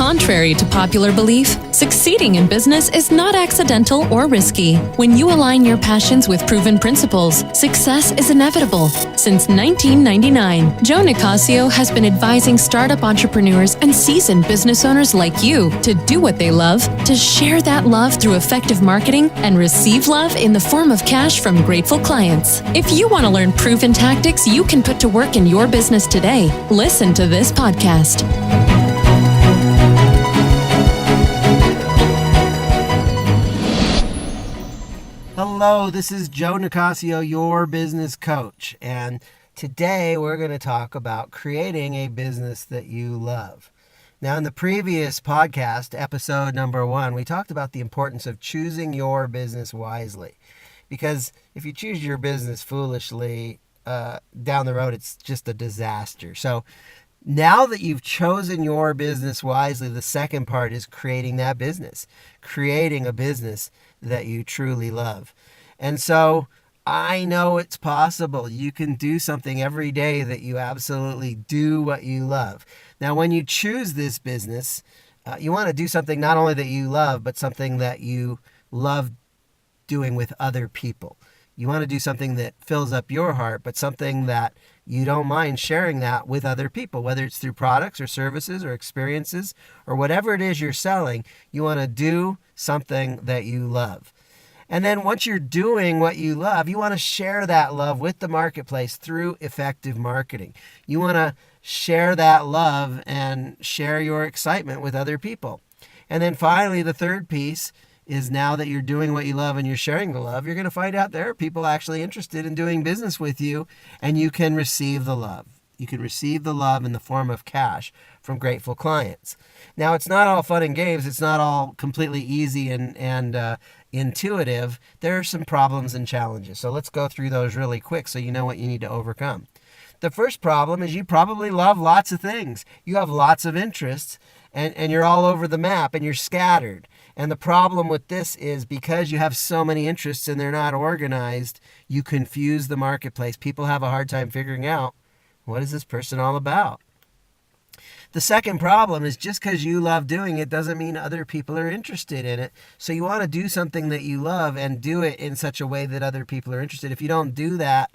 Contrary to popular belief, succeeding in business is not accidental or risky. When you align your passions with proven principles, success is inevitable. Since 1999, Joe Nicasio has been advising startup entrepreneurs and seasoned business owners like you to do what they love, to share that love through effective marketing, and receive love in the form of cash from grateful clients. If you want to learn proven tactics you can put to work in your business today, listen to this podcast. Hello, this is Joe Nicasio, your business coach, and today we're going to talk about creating a business that you love. Now, in the previous podcast, episode number 1, we talked about the importance of choosing your business wisely, because if you choose your business foolishly, down the road, it's just a disaster. So now that you've chosen your business wisely, the second part is creating that business, creating a business that you truly love. And so I know it's possible. You can do something every day that you absolutely do what you love. Now, when you choose this business, you want to do something not only that you love, but something that you love doing with other people. You want to do something that fills up your heart, but something that you don't mind sharing that with other people, whether it's through products or services or experiences or whatever it is you're selling. You want to do something that you love. And then once you're doing what you love, you want to share that love with the marketplace through effective marketing. You want to share that love and share your excitement with other people. And then finally, the third piece is, now that you're doing what you love and you're sharing the love, you're going to find out there are people actually interested in doing business with you, and you can receive the love. You can receive the love in the form of cash from grateful clients. Now, it's not all fun and games. It's not all completely easy and intuitive. There are some problems and challenges. So let's go through those really quick so you know what you need to overcome. The first problem is you probably love lots of things. You have lots of interests, and you're all over the map, and you're scattered. And the problem with this is, because you have so many interests and they're not organized, you confuse the marketplace. People have a hard time figuring out, what is this person all about? The second problem is, just because you love doing it doesn't mean other people are interested in it. So you want to do something that you love and do it in such a way that other people are interested. If you don't do that,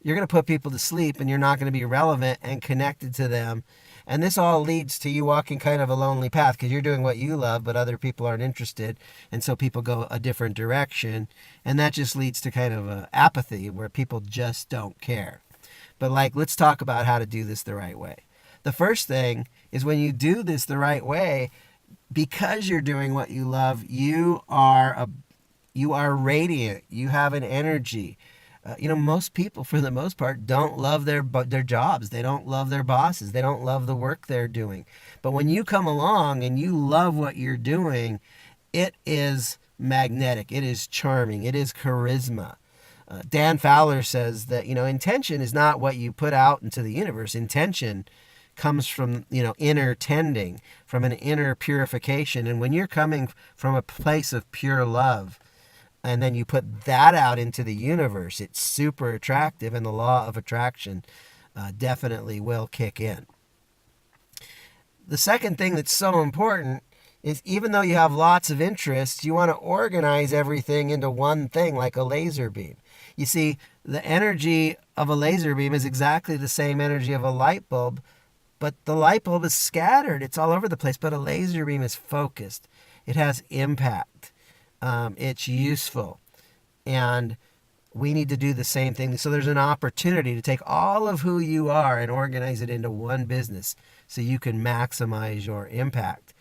you're going to put people to sleep, and you're not going to be relevant and connected to them. And this all leads to you walking kind of a lonely path, because you're doing what you love, but other people aren't interested. And so people go a different direction. And that just leads to kind of apathy, where people just don't care. But let's talk about how to do this the right way. The first thing is, when you do this the right way, because you're doing what you love, you are radiant. You have an energy. Most people, for the most part, don't love their jobs. They don't love their bosses. They don't love the work they're doing. But when you come along and you love what you're doing, it is magnetic. It is charming. It is charisma. Dan Fowler says that, intention is not what you put out into the universe. Intention comes from, inner tending, from an inner purification. And when you're coming from a place of pure love, and then you put that out into the universe, it's super attractive, and the law of attraction definitely will kick in. The second thing that's so important is, even though you have lots of interests, you want to organize everything into one thing, like a laser beam. You see, the energy of a laser beam is exactly the same energy of a light bulb, but the light bulb is scattered. It's all over the place, but a laser beam is focused. It has impact. It's useful. And we need to do the same thing. So there's an opportunity to take all of who you are and organize it into one business so you can maximize your impact.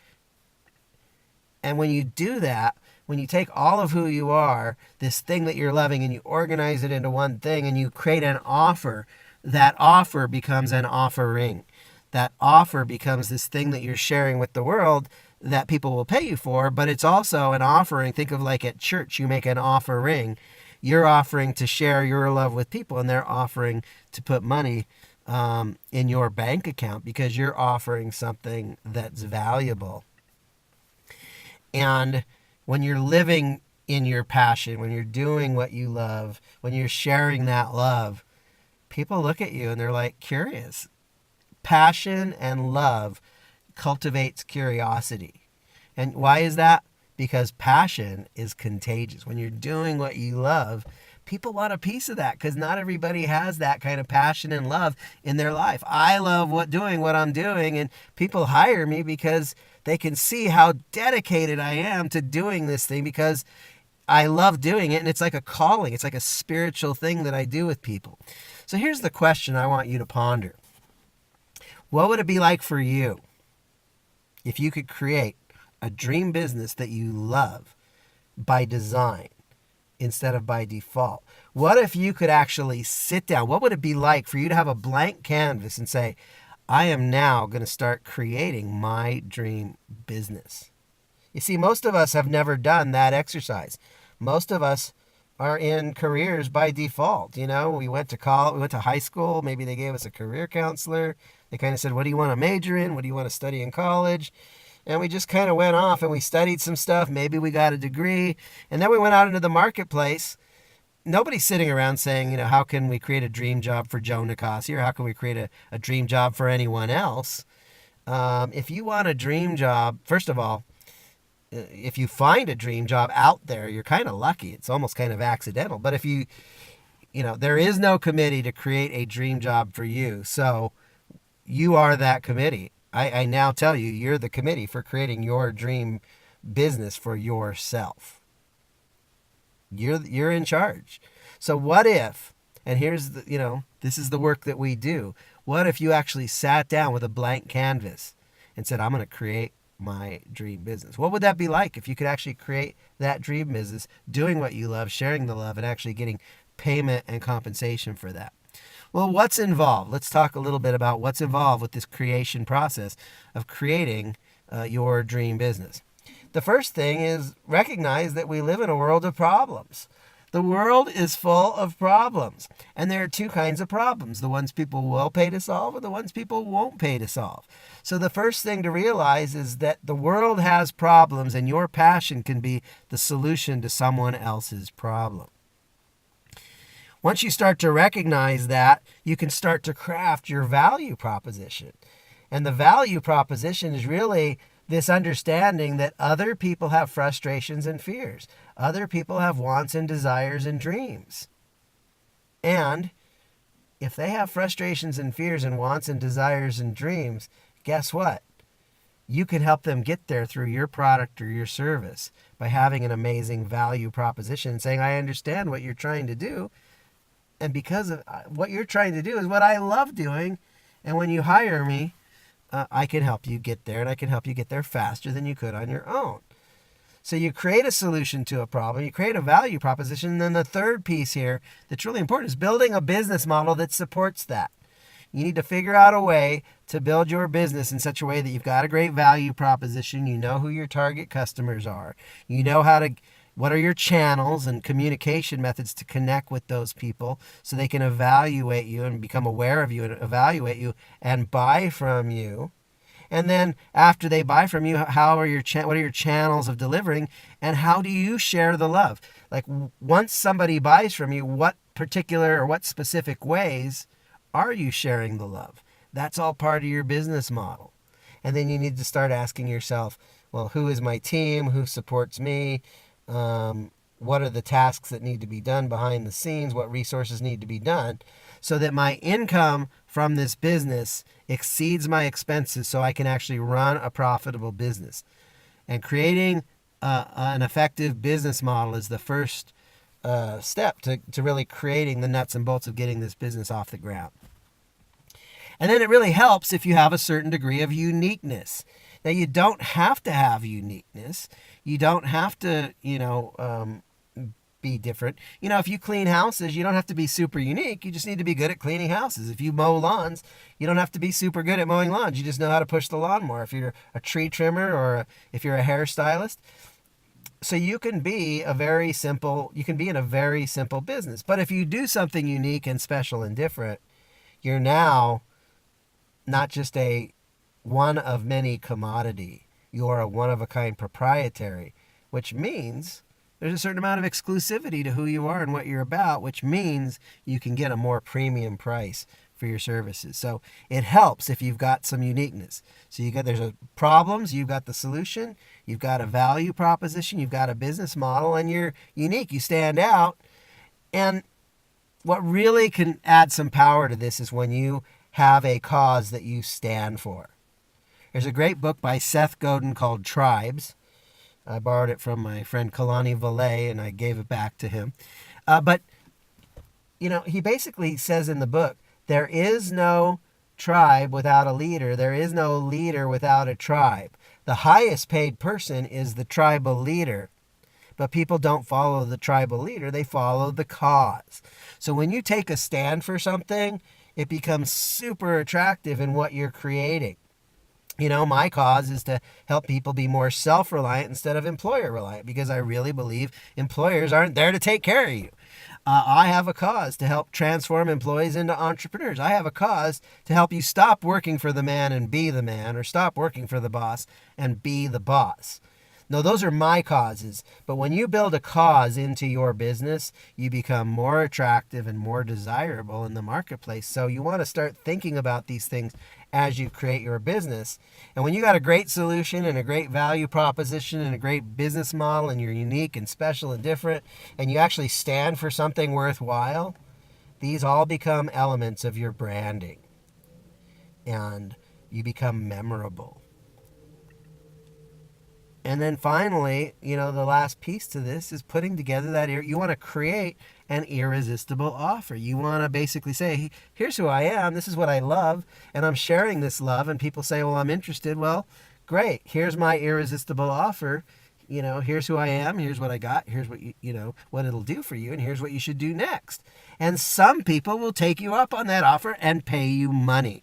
And when you do that, when you take all of who you are, this thing that you're loving, and you organize it into one thing, and you create an offer, that offer becomes an offering. That offer becomes this thing that you're sharing with the world that people will pay you for, but it's also an offering. Think of like at church, you make an offering. You're offering to share your love with people, and they're offering to put money in your bank account, because you're offering something that's valuable. And when you're living in your passion, when you're doing what you love, when you're sharing that love, people look at you and they're like curious. Passion and love cultivates curiosity. And why is that? Because passion is contagious. When you're doing what you love, people want a piece of that, because not everybody has that kind of passion and love in their life. I love doing what I'm doing, and people hire me because they can see how dedicated I am to doing this thing, because I love doing it, and it's like a calling. It's like a spiritual thing that I do with people. So here's the question I want you to ponder. What would it be like for you if you could create a dream business that you love by design instead of by default? What if you could actually sit down? What would it be like for you to have a blank canvas and say, I am now going to start creating my dream business? You see, most of us have never done that exercise. Most of us are in careers by default. You know, we went to college, we went to high school. Maybe they gave us a career counselor. They kind of said, what do you want to major in? What do you want to study in college? And we just kind of went off and we studied some stuff. Maybe we got a degree. And then we went out into the marketplace. Nobody's sitting around saying, you know, how can we create a dream job for Joe Nicasio, or how can we create a dream job for anyone else? If you want a dream job, first of all, if you find a dream job out there, you're kind of lucky. It's almost kind of accidental. But if you know, there is no committee to create a dream job for you. So you are that committee. I now tell you, you're the committee for creating your dream business for yourself. You're in charge. So what if, and here's the, you know, this is the work that we do. What if you actually sat down with a blank canvas and said, I'm going to create my dream business? What would that be like if you could actually create that dream business, doing what you love, sharing the love, and actually getting payment and compensation for that? Well, what's involved? Let's talk a little bit about what's involved with this creation process of creating your dream business. The first thing is recognize that we live in a world of problems. The world is full of problems. And there are two kinds of problems: the ones people will pay to solve and the ones people won't pay to solve. So the first thing to realize is that the world has problems, and your passion can be the solution to someone else's problem. Once you start to recognize that, you can start to craft your value proposition. And the value proposition is really this understanding that other people have frustrations and fears. Other people have wants and desires and dreams. And if they have frustrations and fears and wants and desires and dreams, guess what? You can help them get there through your product or your service by having an amazing value proposition, saying, I understand what you're trying to do. And because of what you're trying to do is what I love doing. And when you hire me, I can help you get there, and I can help you get there faster than you could on your own. So you create a solution to a problem, you create a value proposition, and then the third piece here that's really important is building a business model that supports that. You need to figure out a way to build your business in such a way that you've got a great value proposition, you know who your target customers are, you know what are your channels and communication methods to connect with those people so they can evaluate you and become aware of you and evaluate you and buy from you. And then after they buy from you, what are your channels of delivering, and how do you share the love? Like, once somebody buys from you, what particular or what specific ways are you sharing the love? That's all part of your business model. And then you need to start asking yourself, well, who is my team? Who supports me? What are the tasks that need to be done behind the scenes? What resources need to be done so that my income from this business exceeds my expenses so I can actually run a profitable business? And creating an effective business model is the first step to really creating the nuts and bolts of getting this business off the ground. And then it really helps if you have a certain degree of uniqueness. Now, you don't have to have uniqueness. You don't have to, be different. If you clean houses, you don't have to be super unique. You just need to be good at cleaning houses. If you mow lawns, you don't have to be super good at mowing lawns. You just know how to push the lawnmower. If you're a tree trimmer or if you're a hairstylist. So you can be in a very simple business. But if you do something unique and special and different, you're now not just a one of many commodity. You're a one-of-a-kind proprietary, which means there's a certain amount of exclusivity to who you are and what you're about, which means you can get a more premium price for your services. So it helps if you've got some uniqueness. So there's a problems, you've got the solution, you've got a value proposition, you've got a business model, and you're unique. You stand out. And what really can add some power to this is when you have a cause that you stand for. There's a great book by Seth Godin called Tribes. I borrowed it from my friend Kalani Valet, and I gave it back to him. But he basically says in the book, there is no tribe without a leader. There is no leader without a tribe. The highest paid person is the tribal leader. But people don't follow the tribal leader. They follow the cause. So when you take a stand for something, it becomes super attractive in what you're creating. My cause is to help people be more self-reliant instead of employer-reliant, because I really believe employers aren't there to take care of you. I have a cause to help transform employees into entrepreneurs. I have a cause to help you stop working for the man and be the man, or stop working for the boss and be the boss. No, those are my causes. But when you build a cause into your business, you become more attractive and more desirable in the marketplace. So you want to start thinking about these things as you create your business. And when you got a great solution and a great value proposition and a great business model, and you're unique and special and different, and you actually stand for something worthwhile, these all become elements of your branding. And you become memorable. And then finally, the last piece to this is putting together that you want to create an irresistible offer. You want to basically say, here's who I am, this is what I love, and I'm sharing this love, and people say, well, I'm interested. Well, great. Here's my irresistible offer. Here's who I am, here's what I got, here's what what it'll do for you, and here's what you should do next. And some people will take you up on that offer and pay you money.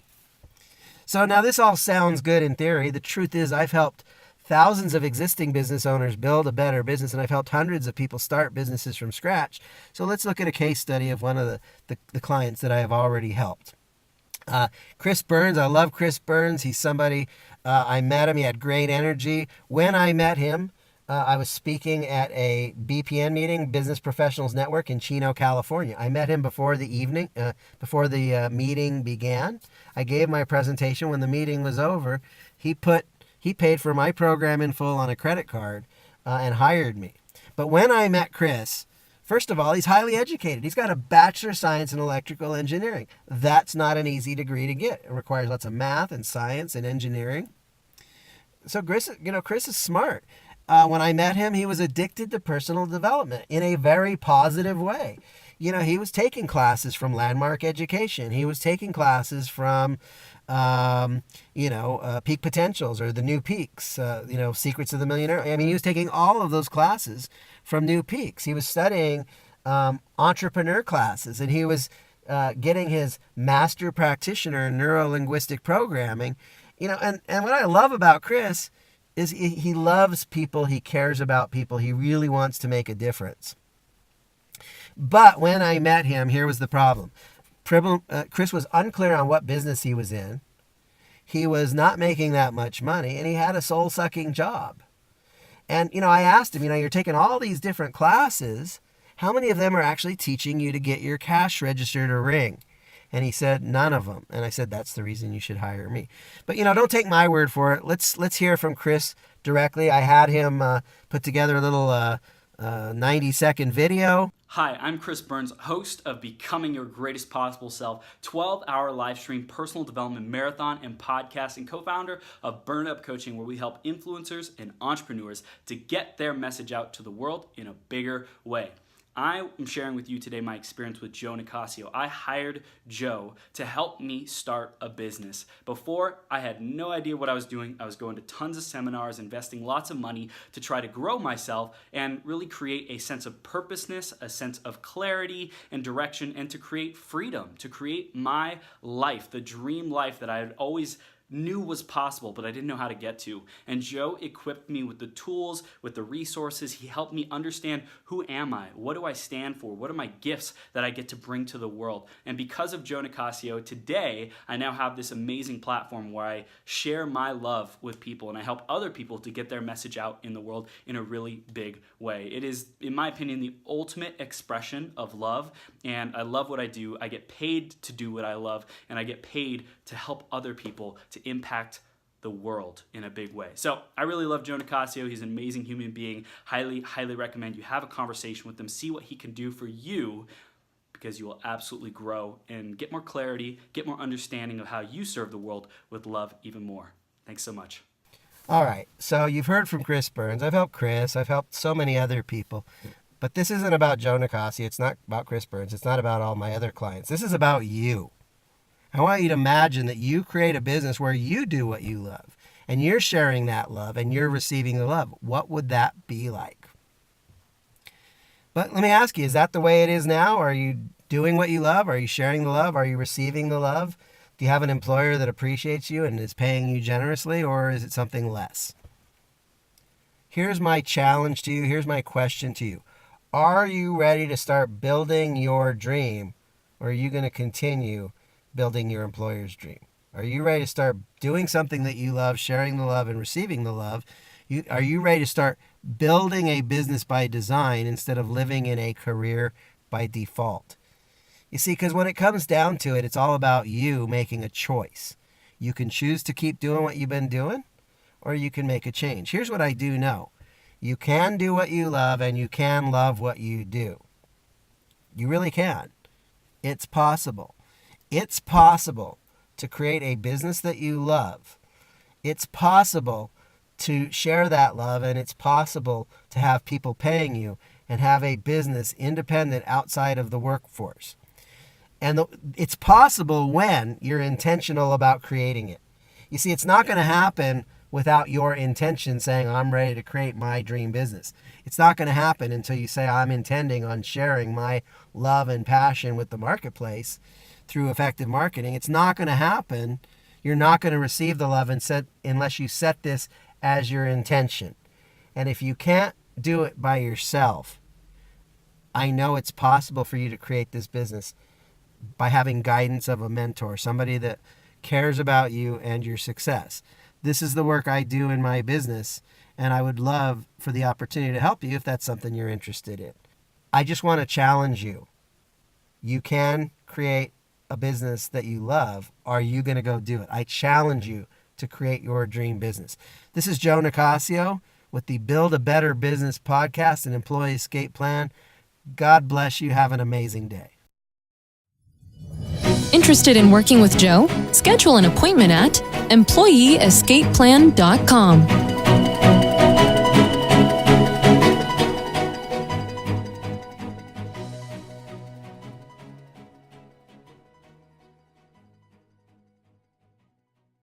So now this all sounds good in theory. The truth is, I've helped thousands of existing business owners build a better business, and I've helped hundreds of people start businesses from scratch. So let's look at a case study of one of the clients that I have already helped. Chris Burns. I love Chris Burns. He's somebody, I met him. He had great energy. When I met him, I was speaking at a BPN meeting, Business Professionals Network, in Chino, California. I met him before the meeting began. I gave my presentation. When the meeting was over, he paid for my program in full on a credit card and hired me. But when I met Chris, first of all, he's highly educated. He's got a Bachelor of Science in Electrical Engineering. That's not an easy degree to get. It requires lots of math and science and engineering. So Chris is smart. When I met him, he was addicted to personal development in a very positive way. He was taking classes from Landmark Education. He was taking classes from Peak Potentials, or the New Peaks, Secrets of the Millionaire. I mean, he was taking all of those classes from New Peaks. He was studying entrepreneur classes, and he was getting his master practitioner in neuro-linguistic programming. And what I love about Chris is he loves people, he cares about people, he really wants to make a difference. But when I met him, here was the problem. Chris was unclear on what business he was in. He was not making that much money, and he had a soul-sucking job. And, I asked him, you're taking all these different classes. How many of them are actually teaching you to get your cash register to ring? And he said, none of them. And I said, that's the reason you should hire me. But, don't take my word for it. Let's hear from Chris directly. I had him put together a little 90-second video. Hi, I'm Chris Burns, host of Becoming Your Greatest Possible Self, 12-hour live stream personal development marathon and podcast, and co-founder of Burn Up Coaching, where we help influencers and entrepreneurs to get their message out to the world in a bigger way. I am sharing with you today my experience with Joe Nicasio. I hired Joe to help me start a business. Before, I had no idea what I was doing. I was going to tons of seminars, investing lots of money to try to grow myself and really create a sense of purposeness, a sense of clarity and direction, and to create freedom, to create my life, the dream life that I had always knew was possible, but I didn't know how to get to. And Joe equipped me with the tools, with the resources. He helped me understand, who am I? What do I stand for? What are my gifts that I get to bring to the world? And because of Joe Nicasio, today I now have this amazing platform where I share my love with people and I help other people to get their message out in the world in a really big way. It is, in my opinion, the ultimate expression of love, and I love what I do. I get paid to do what I love, and I get paid to help other people to impact the world in a big way. So I really love Joe Nicasio. He's an amazing human being. Highly, highly recommend you have a conversation with him, see what he can do for you, because you will absolutely grow and get more clarity, get more understanding of how you serve the world with love even more. Thanks so much. All right, so you've heard from Chris Burns. I've helped Chris. I've helped so many other people. But this isn't about Joe Nicasio. It's not about Chris Burns. It's not about all my other clients. This is about you. I want you to imagine that you create a business where you do what you love, and you're sharing that love, and you're receiving the love. What would that be like? But let me ask you, is that the way it is now? Are you doing what you love? Are you sharing the love? Are you receiving the love? Do you have an employer that appreciates you and is paying you generously, or is it something less? Here's my challenge to you. Here's my question to you. Are you ready to start building your dream, or are you going to continue building your employer's dream? Are you ready to start doing something that you love, sharing the love and receiving the love? Are you ready to start building a business by design instead of living in a career by default? You see, because when it comes down to it, it's all about you making a choice. You can choose to keep doing what you've been doing, or you can make a change. Here's what I do know. You can do what you love, and you can love what you do. You really can. It's possible. It's possible to create a business that you love. It's possible to share that love, and it's possible to have people paying you and have a business independent outside of the workforce. And it's possible when you're intentional about creating it. You see, it's not going to happen without your intention saying, I'm ready to create my dream business. It's not going to happen until you say, I'm intending on sharing my love and passion with the marketplace through effective marketing. It's not going to happen. You're not going to receive the love unless you set this as your intention. And if you can't do it by yourself, I know it's possible for you to create this business by having guidance of a mentor, somebody that cares about you and your success. This is the work I do in my business, and I would love for the opportunity to help you if that's something you're interested in. I just want to challenge you. You can create a business that you love. Are you going to go do it? I challenge you to create your dream business. This is Joe Nicasio with the Build a Better Business podcast and Employee Escape Plan. God bless you. Have an amazing day. Interested in working with Joe? Schedule an appointment at employeeescapeplan.com.